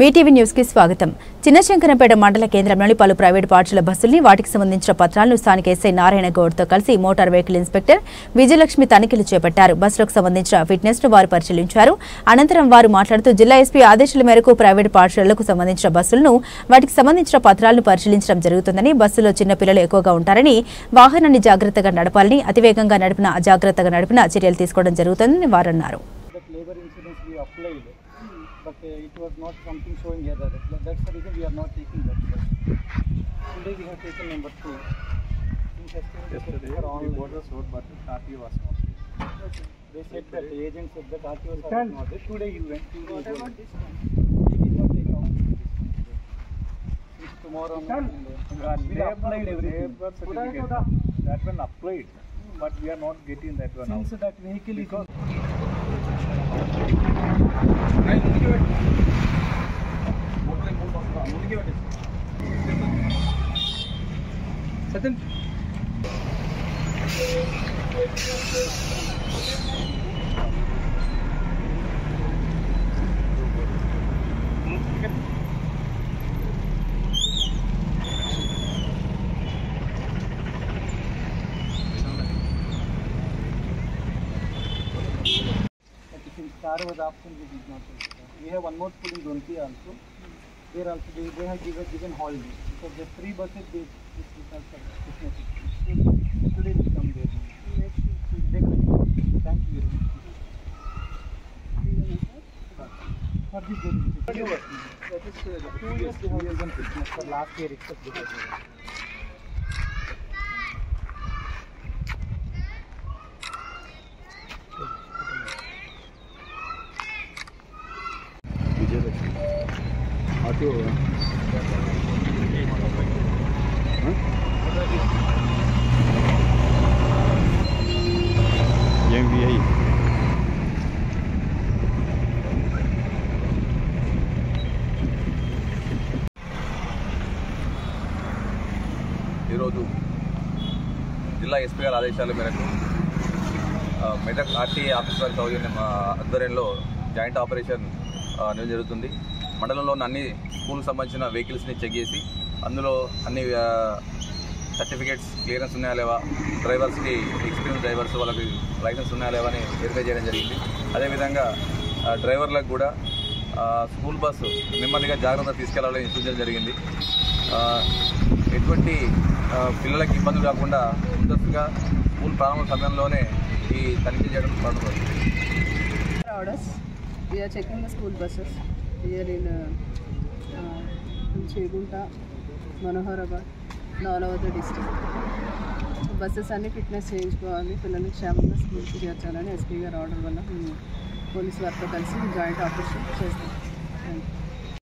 Mee TV news కి స్వాగతం. చిన్నశంకరంపేట మండల కేంద్రంలోని పలు ప్రైవేట్ పాఠశాల బస్సుల్ని వాటికి సంబంధించిన పత్రాలను స్థానిక ఎస్ఐ నారాయణ గౌడ్తో కలిసి మోటార్ వెహికల్ ఇన్స్పెక్టర్ విజయలక్ష్మి తనిఖీలు చేపట్టారు. బస్సులకు సంబంధించిన ఫిట్నెస్ ను వారు పరిశీలించారు. అనంతరం వారు మాట్లాడుతూ జిల్లా ఎస్పీ ఆదేశాల మేరకు ప్రైవేట్ పాఠశాలలకు సంబంధించిన బస్సులను వాటికి సంబంధించిన పత్రాలను పరిశీలించడం జరుగుతుందని, బస్సులో చిన్న పిల్లలు ఎక్కువగా ఉంటారని, వాహనాన్ని జాగ్రత్తగా నడపాలని, అతివేగంగా నడిపినా అజాగ్రత్తగా నడిపినా చర్యలు తీసుకోవడం జరుగుతుందని వారు అన్నారు. But it was not something showing here. That's the reason we are not taking that. Today we have taken number 2. Yesterday we bought the sword, but RTO was not there. They said that the agent said that RTO was not there. Today you went to what about this one? We did not take out this one today. Since tomorrow we applied everything. That one applied, but we are not getting that one out. Since that vehicle is Satan. Car was absent, we did not take it. We have one more school in Donki also. There also they have given holiday because the 3 buses they today will come there. Thank you very much. For this day, that is 2 years they have given Christmas for last year except because RTO MVI ఈరోజు జిల్లా SP గారి ఆదేశాల మేరకు Medak RTA officer సౌజన్యం ఆధ్వర్యంలో joint operation జరుగుతుంది. మండలంలో అన్ని స్కూల్కి సంబంధించిన వెహికల్స్ని చెక్ చేసి అందులో అన్ని సర్టిఫికేట్స్ క్లియరెన్స్ ఉన్నాయా లేవా, డ్రైవర్స్కి ఎక్స్పీరియన్స్ డ్రైవర్స్ వాళ్ళకి లైసెన్స్ ఉన్నాయా లేవా అని వెరిఫై చేయడం జరిగింది. అదేవిధంగా డ్రైవర్లకు కూడా స్కూల్ బస్సు నెమ్మదిగా జాగ్రత్త తీసుకెళ్లాలని సూచించడం జరిగింది. ఎటువంటి పిల్లలకి ఇబ్బందులు కాకుండా ముందస్తుగా స్కూల్ ప్రారంభ సమయంలోనే ఈ తనిఖీ చేయడం ప్రారంభమవుతుంది. We are checking the school buses here in Chegunta, Manoharabad, all over the district. Buses అన్ని ఫిట్నెస్ చేయించుకోవాలి, పిల్లల్ని క్షేమంగా స్కూల్కి చేర్చాలని ఎస్పీ గారు ఆర్డర్ వల్ల పోలీసు వారితో కలిసి జాయింట్ ఆపరేషన్ చేస్తాం.